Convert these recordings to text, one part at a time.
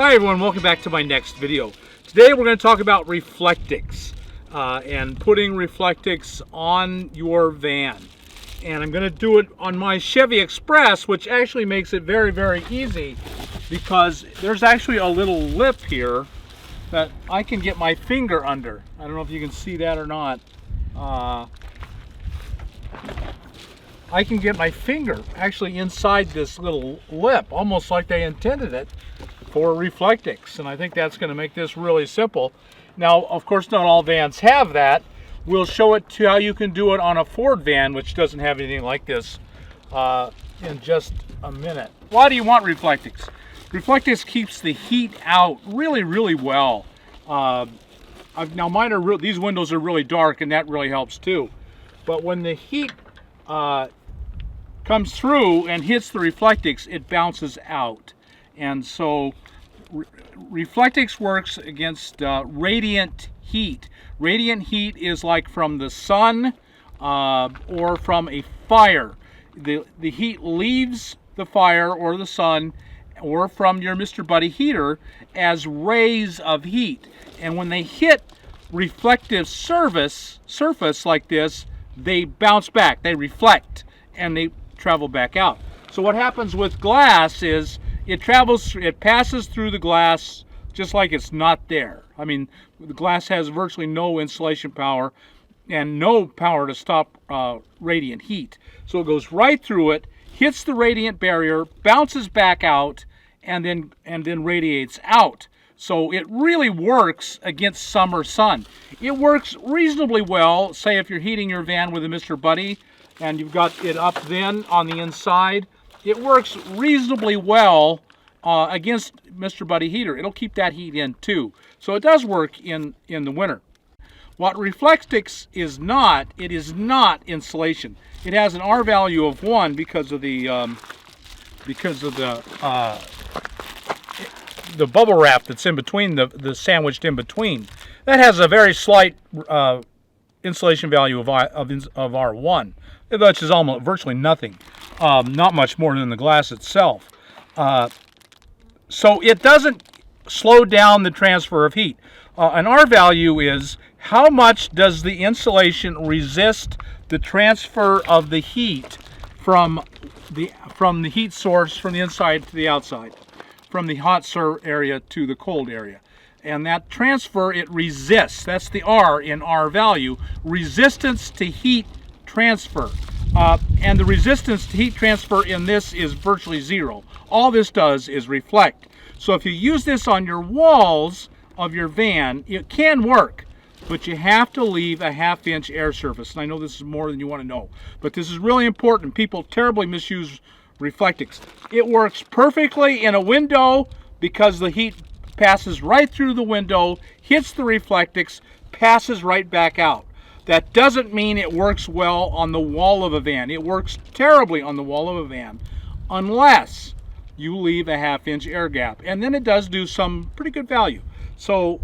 Hi everyone, welcome back to my next video. Today we're going to talk about Reflectix and putting Reflectix on your van. And I'm going to do it on my Chevy Express, which actually makes it very, very easy because there's actually a little lip here that I can get my finger under. I don't know if you can see that or not. I can get my finger actually inside this little lip, almost like they intended it for Reflectix, and I think that's going to make this really simple. Now, of course, not all vans have that. We'll show it to how you can do it on a Ford van, which doesn't have anything like this, in just a minute. Why do you want Reflectix? Reflectix keeps the heat out really, really well. Now, mine are these windows are really dark, and that really helps too. But when the heat comes through and hits the Reflectix, it bounces out. And so Reflectix works against radiant heat. Radiant heat is like from the sun or from a fire. The heat leaves the fire or the sun or from your Mr. Buddy heater as rays of heat. And when they hit reflective surface like this, they bounce back, they reflect, and they travel back out. So what happens with glass is it passes through the glass just like it's not there. I mean, the glass has virtually no insulation power and no power to stop radiant heat. So it goes right through it, hits the radiant barrier, bounces back out, and then radiates out. So it really works against summer sun. It works reasonably well, say if you're heating your van with a Mr. Buddy and you've got it up then on the inside. It works reasonably well against Mr. Buddy heater. It'll keep that heat in too. So it does work in the winter. What Reflectix is not, it is not insulation. It has an R value of 1 because of the bubble wrap that's in between, the sandwiched in between. That has a very slight insulation value of R1, which is almost virtually nothing. Not much more than the glass itself. So it doesn't slow down the transfer of heat. An R value is how much does the insulation resist the transfer of the heat from the heat source from the inside to the outside, from the hot area to the cold area. And that transfer, it resists. That's the R in R value, resistance to heat transfer. And the resistance to heat transfer in this is virtually zero. All this does is reflect. So if you use this on your walls of your van, it can work, but you have to leave a 1/2 inch air surface. And I know this is more than you want to know, but this is really important. People terribly misuse Reflectix. It works perfectly in a window because the heat passes right through the window, hits the Reflectix, passes right back out. That doesn't mean it works well on the wall of a van. It works terribly on the wall of a van unless you leave a 1/2 inch air gap, and then it does do some pretty good value. So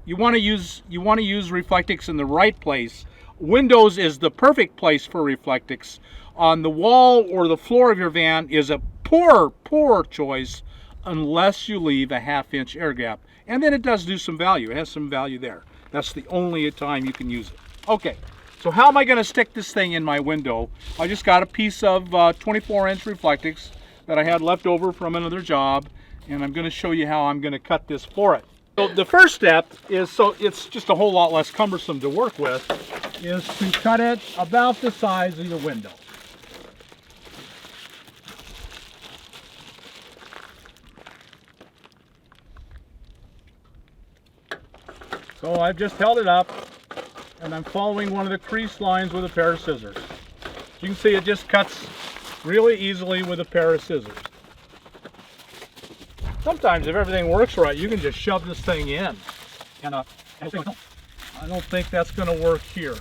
you want to use Reflectix in the right place. Windows is the perfect place for Reflectix. On the wall or the floor of your van is a poor choice unless you leave a 1/2 inch air gap, and then it does do some value. It has some value there. That's the only time you can use it. Okay, so how am I going to stick this thing in my window? I just got a piece of 24-inch Reflectix that I had left over from another job, and I'm going to show you how I'm going to cut this for it. So the first step is, so it's just a whole lot less cumbersome to work with, is to cut it about the size of your window. So I've just held it up, and I'm following one of the crease lines with a pair of scissors. You can see it just cuts really easily with a pair of scissors. Sometimes if everything works right, you can just shove this thing in. And I don't think that's going to work here.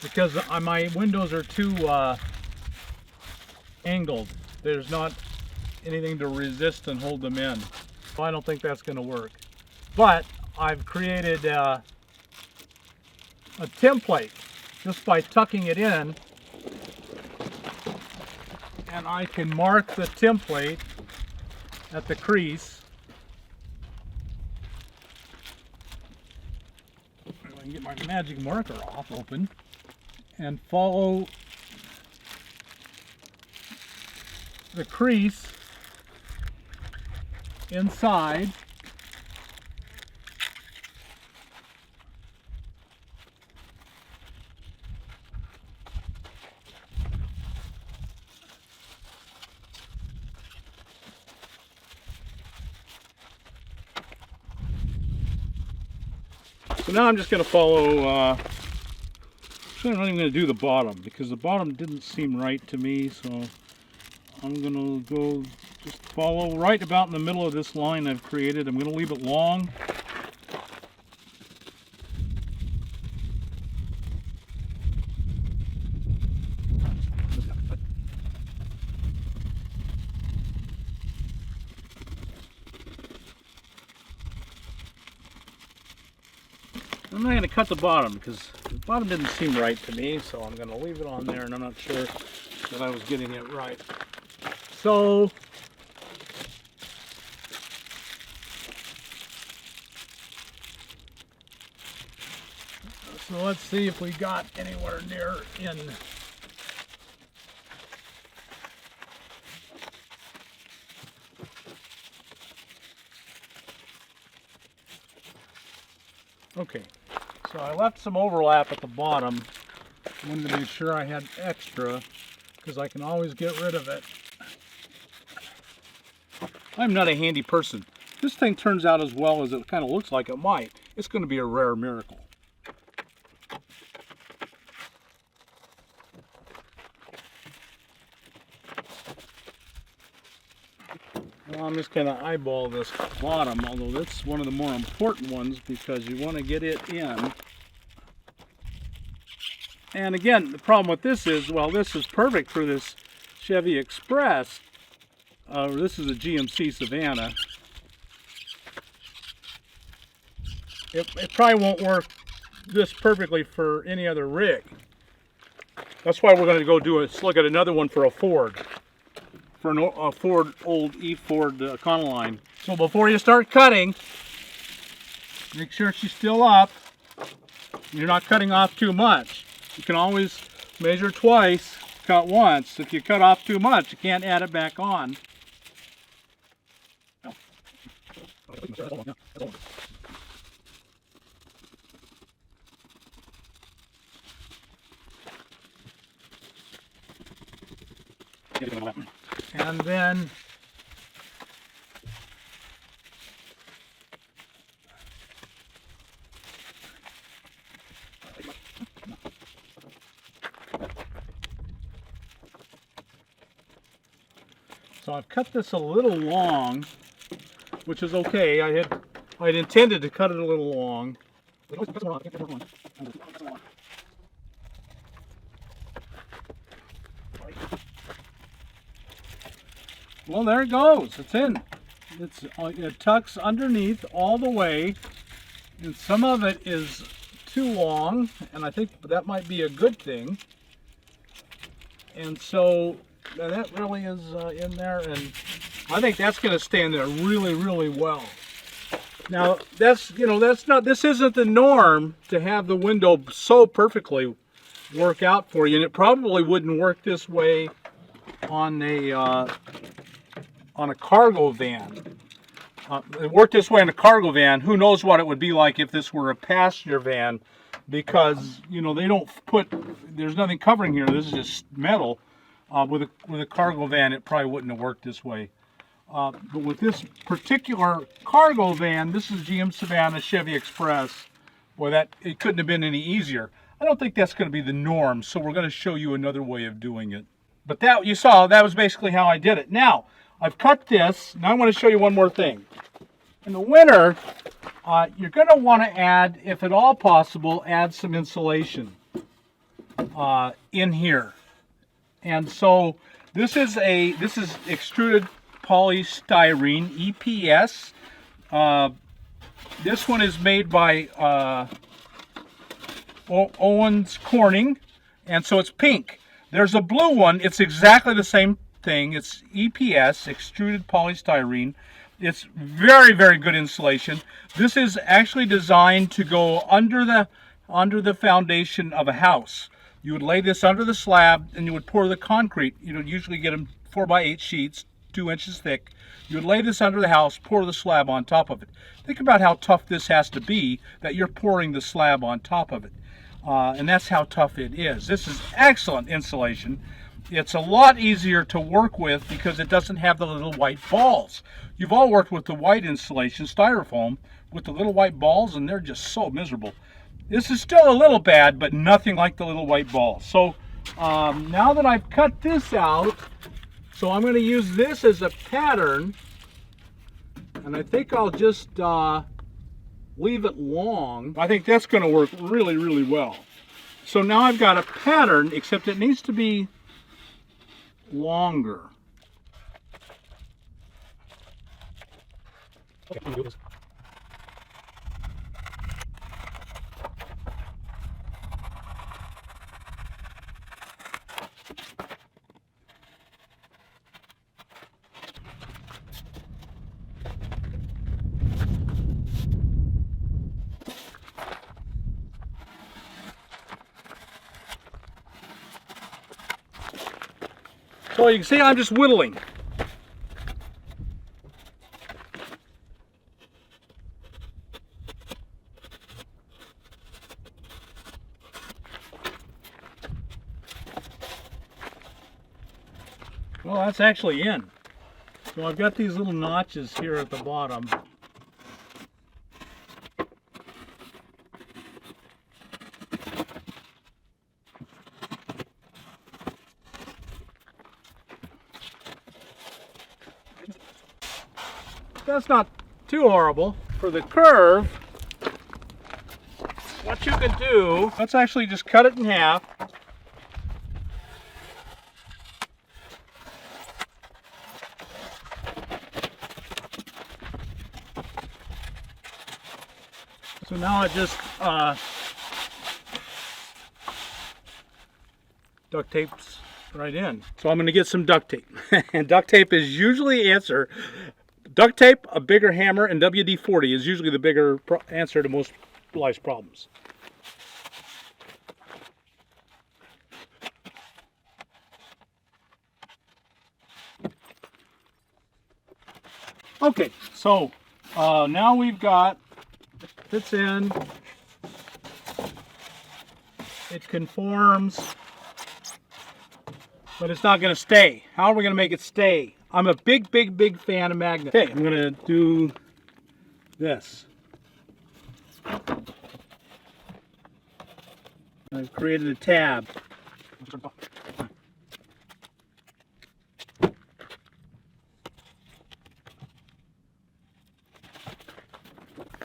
Because my windows are too angled. There's not anything to resist and hold them in. So I don't think that's going to work. But I've created a template just by tucking it in and I can mark the template at the crease. I can get my magic marker open and follow the crease inside. So now I'm just going to follow, I'm not even going to do the bottom because the bottom didn't seem right to me, so I'm going to go just follow right about in the middle of this line I've created. I'm going to leave it long. I'm not going to cut the bottom because the bottom didn't seem right to me, so I'm going to leave it on there, and I'm not sure that I was getting it right. So let's see if we got anywhere near in. Okay, so I left some overlap at the bottom. I wanted to make sure I had extra because I can always get rid of it. I'm not a handy person. If this thing turns out as well as it kind of looks like it might, it's going to be a rare miracle. Well, I'm just going to eyeball this bottom, although that's one of the more important ones because you want to get it in. And again, the problem with this is, well, this is perfect for this Chevy Express. This is a GMC Savannah. It probably won't work this perfectly for any other rig. That's why we're going to go let's look at another one for a Ford. For a Ford, old E-Ford Econoline. So before you start cutting, make sure she's still up. You're not cutting off too much. You can always measure twice, cut once. If you cut off too much, you can't add it back on. And then so I've cut this a little long, which is okay. I had intended to cut it a little long. Well, there it goes. It's in. It tucks underneath all the way, and some of it is too long, and I think that might be a good thing. And so that really is in there, and I think that's going to stand there really, really well. Now, this isn't the norm to have the window so perfectly work out for you, and it probably wouldn't work this way on a cargo van. It worked this way in a cargo van. Who knows what it would be like if this were a passenger van, because they don't there's nothing covering here. This is just metal. With a cargo van, it probably wouldn't have worked this way. But with this particular cargo van, this is GM Savannah Chevy Express. Boy, it couldn't have been any easier. I don't think that's going to be the norm, so we're going to show you another way of doing it. But that you saw, that was basically how I did it. Now, I've cut this. Now I want to show you one more thing. In the winter, you're going to want to add, if at all possible, add some insulation in here. And so this is extruded polystyrene, EPS. This one is made by Owens Corning, and so it's pink. There's a blue one. It's exactly the same thing. It's EPS, extruded polystyrene. It's very, very good insulation. This is actually designed to go under the foundation of a house. You would lay this under the slab and you would pour the concrete. You would usually get them 4x8 sheets, 2 inches thick. You would lay this under the house, pour the slab on top of it. Think about how tough this has to be that you're pouring the slab on top of it. And that's how tough it is. This is excellent insulation. It's a lot easier to work with because it doesn't have the little white balls. You've all worked with the white insulation, styrofoam, with the little white balls, and they're just so miserable. This is still a little bad, but nothing like the little white balls. So now that I've cut this out, so I'm going to use this as a pattern, and I think I'll just leave it long. I think that's going to work really, really well. So now I've got a pattern, except it needs to be longer. Okay, so you can see I'm just whittling. Well, that's actually in. So I've got these little notches here at the bottom. That's not too horrible. For the curve, what you can do, let's actually just cut it in half. So now it just duct tapes right in. So I'm going to get some duct tape. And duct tape is usually the answer. Duct tape, a bigger hammer, and WD-40 is usually the bigger answer to most life's problems. Okay, so now we've got, fits in, it conforms, but it's not going to stay. How are we going to make it stay? I'm a big, big, big fan of magnets. Okay, I'm going to do this. I've created a tab.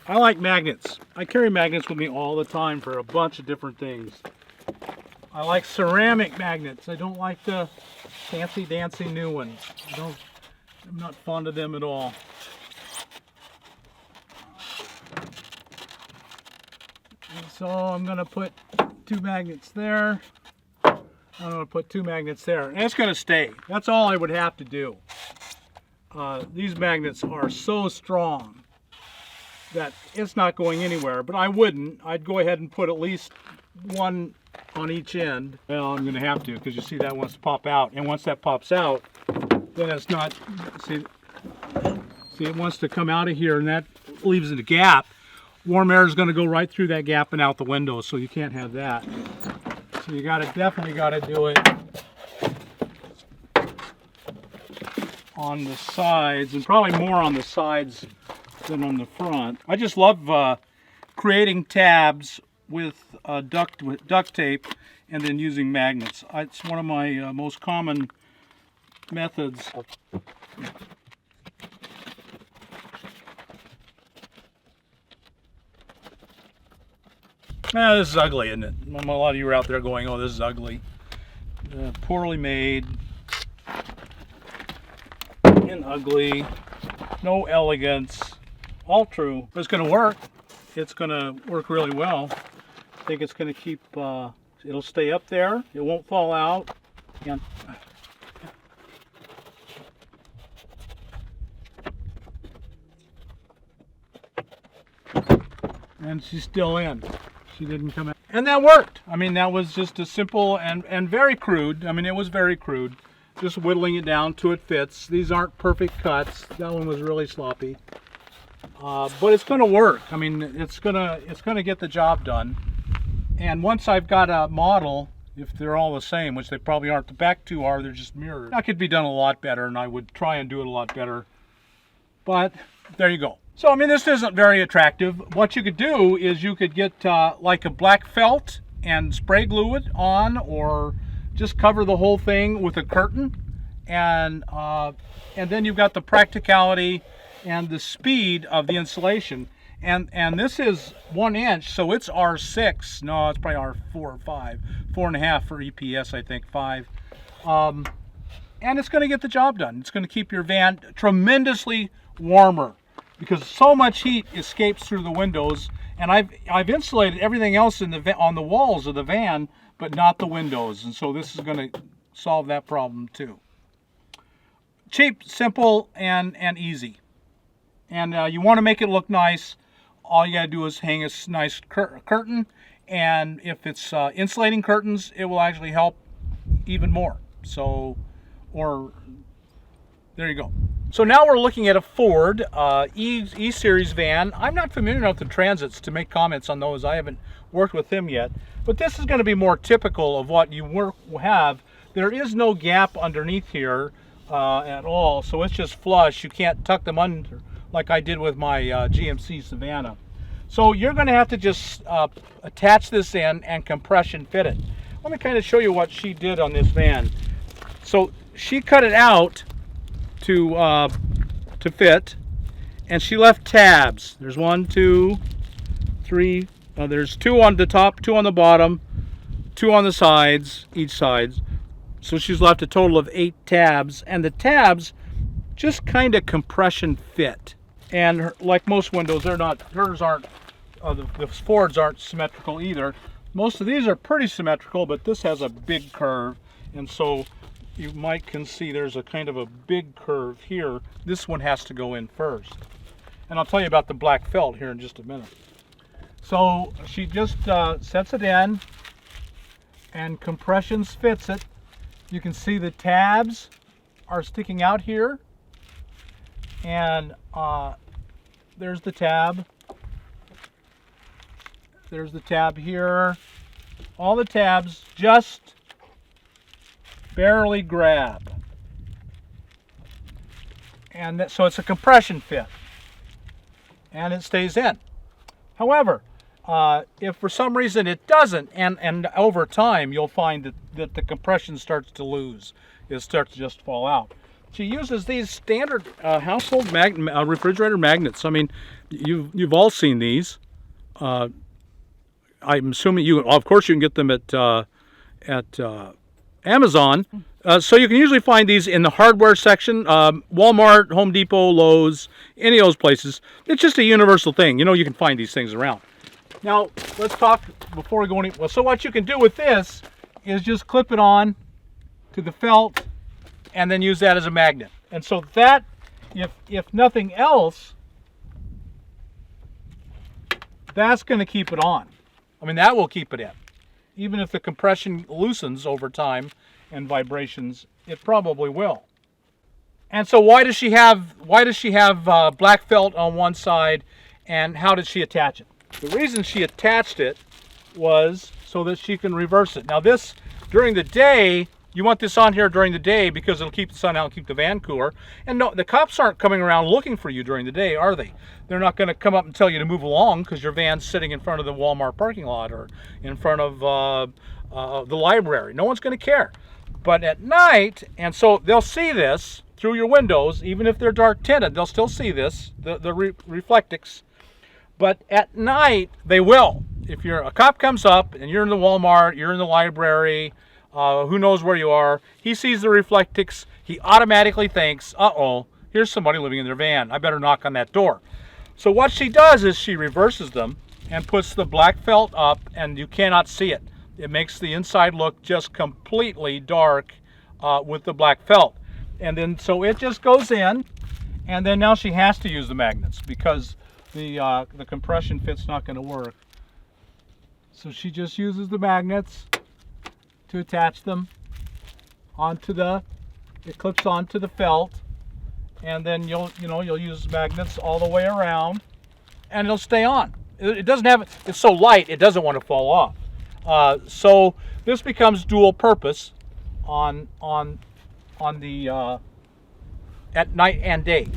I like magnets. I carry magnets with me all the time for a bunch of different things. I like ceramic magnets. I don't like the fancy dancy new ones. I'm not fond of them at all. And so I'm going to put 2 magnets there. I'm going to put 2 magnets there. And it's going to stay. That's all I would have to do. These magnets are so strong that it's not going anywhere, but I wouldn't. I'd go ahead and put at least 1 on each end. Well, I'm going to have to, because you see that wants to pop out, and once that pops out, then it's not, see it wants to come out of here, and that leaves it a gap. Warm air is going to go right through that gap and out the window, so you can't have that. So you definitely got to do it on the sides, and probably more on the sides than on the front. I just love creating tabs with duct tape and then using magnets. It's one of my most common methods. This is ugly, isn't it? A lot of you are out there going, oh, this is ugly. Poorly made and ugly. No elegance. All true. But it's going to work. It's going to work really well. I think it's going to keep, it'll stay up there. It won't fall out. And And she's still in. She didn't come out. And that worked. I mean, that was just a simple and very crude. I mean, it was very crude. Just whittling it down till it fits. These aren't perfect cuts. That one was really sloppy. But it's going to work. I mean, it's gonna get the job done. And once I've got a model, if they're all the same, which they probably aren't, the back two are, they're just mirrored. That could be done a lot better, and I would try and do it a lot better. But there you go. So, I mean, this isn't very attractive. What you could do is you could get like a black felt and spray glue it on, or just cover the whole thing with a curtain, and then you've got the practicality and the speed of the insulation. And this is 1 inch, so it's R6. No, it's probably R4 or 5. 4.5 for EPS, I think, 5. And it's going to get the job done. It's going to keep your van tremendously warmer, because so much heat escapes through the windows. And I've insulated everything else in the on the walls of the van, but not the windows. And so this is going to solve that problem too. Cheap, simple, and easy. And you want to make it look nice. All you got to do is hang a nice curtain, and if it's insulating curtains, it will actually help even more. So, or there you go. So now we're looking at a Ford E-Series van. I'm not familiar enough with the Transits to make comments on those. I haven't worked with them yet, but this is going to be more typical of what you have. There is no gap underneath here at all, so it's just flush. You can't tuck them under like I did with my GMC Savannah. So you're going to have to just attach this in and compression fit it. Let me kind of show you what she did on this van. So she cut it out to fit, and she left tabs. There's 1, 2, 3. There's 2 on the top, 2 on the bottom, 2 on the sides, each side. So she's left a total of 8 tabs, and the tabs just kind of compression fit. And like most windows, they're not. Hers aren't. The Fords aren't symmetrical either. Most of these are pretty symmetrical, but this has a big curve, and so you can see there's a kind of a big curve here. This one has to go in first, and I'll tell you about the black felt here in just a minute. So she just sets it in, and compressions fits it. You can see the tabs are sticking out here, and there's the tab. There's the tab here. All the tabs just barely grab. And so it's a compression fit. And it stays in. However, if for some reason it doesn't, and over time you'll find that the compression starts to lose. It starts to just fall out. She uses these standard household refrigerator magnets. I mean, you've all seen these. I'm assuming of course you can get them at Amazon. So you can usually find these in the hardware section, Walmart, Home Depot, Lowe's, any of those places. It's just a universal thing. You know, you can find these things around. Now, let's talk before we go any. Well, so what you can do with this is just clip it on to the felt, and then use that as a magnet. And so that, if nothing else, that's going to keep it on. I mean, that will keep it in. Even if the compression loosens over time and vibrations, it probably will. And so why does she have black felt on one side, and how did she attach it? The reason she attached it was so that she can reverse it. Now this, during the day, you want this on here during the day because it'll keep the sun out and keep the van cooler. And no, the cops aren't coming around looking for you during the day, are they? They're not going to come up and tell you to move along because your van's sitting in front of the Walmart parking lot or in front of the library. No one's going to care. But at night, and so they'll see this through your windows, even if they're dark tinted, they'll still see this, the Reflectix. But at night, they will. If a cop comes up and you're in the Walmart, you're in the library, who knows where you are, he sees the Reflectix, he automatically thinks, uh-oh, here's somebody living in their van. I better knock on that door. So what she does is she reverses them and puts the black felt up, and you cannot see it. It makes the inside look just completely dark with the black felt. And then so it just goes in, and then now she has to use the magnets because the compression fit's not going to work. So she just uses the magnets to attach them onto it clips onto the felt, and then you'll use magnets all the way around, and it'll stay on. It doesn't have, it's so light it doesn't want to fall off. So this becomes dual purpose on the at night and day.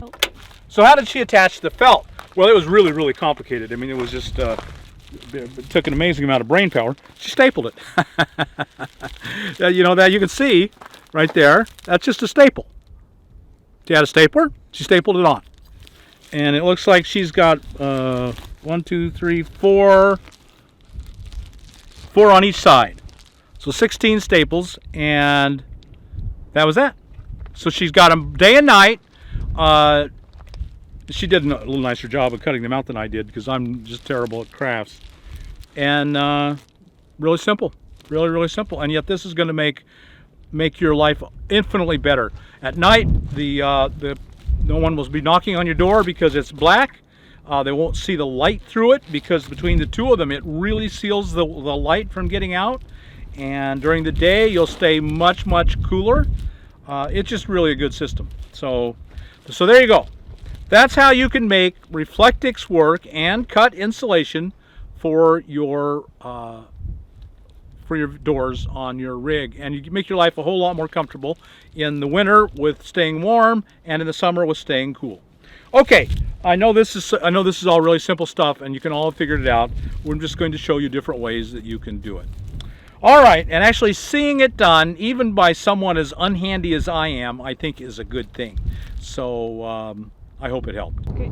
So how did she attach the felt? Well, it was really, really complicated. I mean, it was just it took an amazing amount of brain power. She stapled it. That you can see right there. That's just a staple. She had a stapler. She stapled it on, and it looks like she's got 1, 2, 3, 4 on each side. So 16 staples, and that was that. So she's got them day and night. She did a little nicer job of cutting them out than I did, because I'm just terrible at crafts. And really simple, really, really simple. And yet this is going to make your life infinitely better. At night, no one will be knocking on your door because it's black. They won't see the light through it, because between the two of them, it really seals the light from getting out. And during the day, you'll stay much, much cooler. It's just really a good system. So there you go. That's how you can make Reflectix work and cut insulation for your doors on your rig, and you can make your life a whole lot more comfortable in the winter with staying warm, and in the summer with staying cool. Okay, I know this is all really simple stuff, and you can all have figured it out. We're just going to show you different ways that you can do it. All right, and actually seeing it done, even by someone as unhandy as I am, I think is a good thing. So I hope it helped. Okay.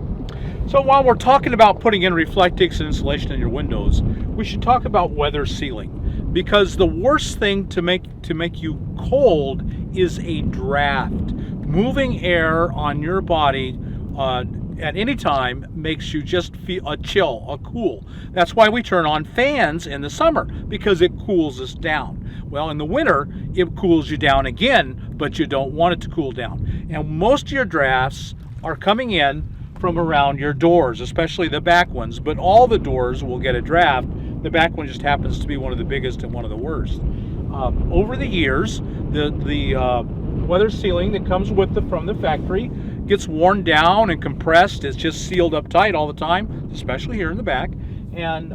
So while we're talking about putting in Reflectix and insulation in your windows, we should talk about weather sealing, because the worst thing to make you cold is a draft. Moving air on your body at any time makes you just feel a chill, a cool. That's why we turn on fans in the summer, because it cools us down. Well, in the winter, it cools you down again, but you don't want it to cool down. And most of your drafts are coming in from around your doors, especially the back ones, but all the doors will get a draft. The back one just happens to be one of the biggest and one of the worst. Over the years, the weather sealing that comes from the factory gets worn down and compressed. It's just sealed up tight all the time, especially here in the back, and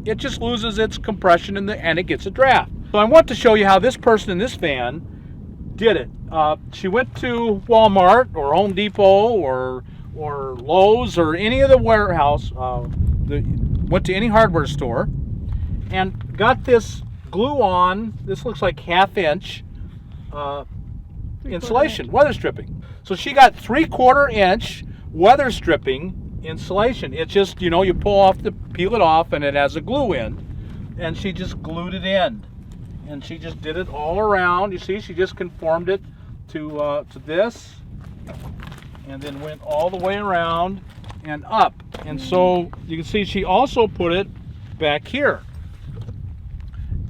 it just loses its compression and it gets a draft. So I want to show you how this person in this van did it. She went to Walmart or Home Depot or Lowe's or any of the warehouse, went to any hardware store and got this glue on. This looks like 1/2 inch insulation, weather stripping. So she got 3/4 inch weather stripping insulation. It's just, you peel it off, and it has a glue end, and she just glued it in, and she just did it all around. You see, she just conformed it to this, and then went all the way around and up. And so you can see she also put it back here.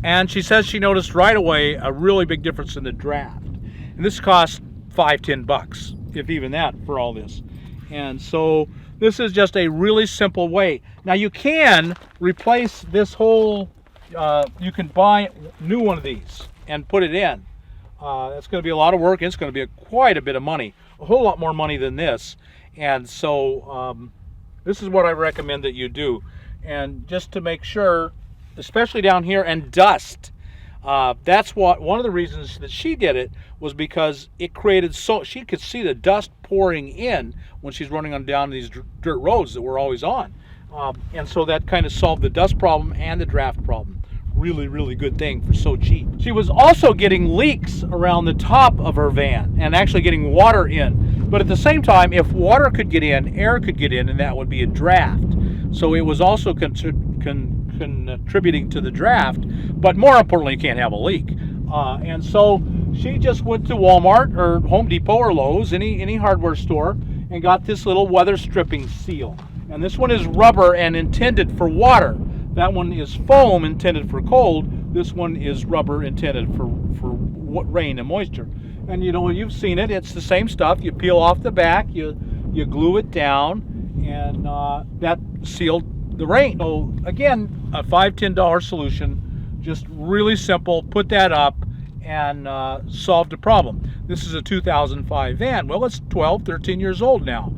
And she says she noticed right away a really big difference in the draft. And this cost $5-10, if even that, for all this. And so this is just a really simple way. Now you can replace this whole, you can buy a new one of these and put it in. That's going to be a lot of work. It's going to be quite a bit of money, a whole lot more money than this. And so this is what I recommend that you do. And just to make sure, especially down here, and dust, that's one of the reasons that she did it, was because it created, so she could see the dust pouring in when she's running on down these dirt roads that we're always on. And so that kind of solved the dust problem and the draft problem. Really, really good thing for so cheap. She was also getting leaks around the top of her van and actually getting water in. But at the same time, if water could get in, air could get in, and that would be a draft. So it was also contributing to the draft, but more importantly, you can't have a leak. And so she just went to Walmart or Home Depot or Lowe's, any hardware store, and got this little weather stripping seal. And this one is rubber and intended for water. That one is foam intended for cold. This one is rubber intended for rain and moisture. And you've seen it. It's the same stuff. You peel off the back, you glue it down, and that sealed the rain. So again, a $5-10 solution, just really simple. Put that up and solved the problem. This is a 2005 van. Well, it's 12-13 years old now.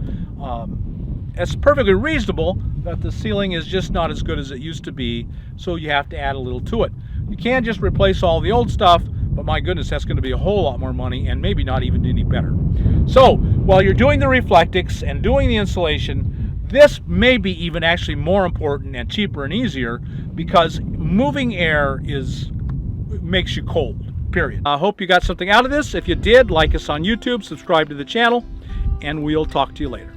It's perfectly reasonable that the sealing is just not as good as it used to be, so you have to add a little to it. You can't just replace all the old stuff, but my goodness, that's going to be a whole lot more money and maybe not even any better. So while you're doing the Reflectix and doing the installation, this may be even actually more important and cheaper and easier, because moving air makes you cold, period. I hope you got something out of this. If you did, like us on YouTube, subscribe to the channel, and we'll talk to you later.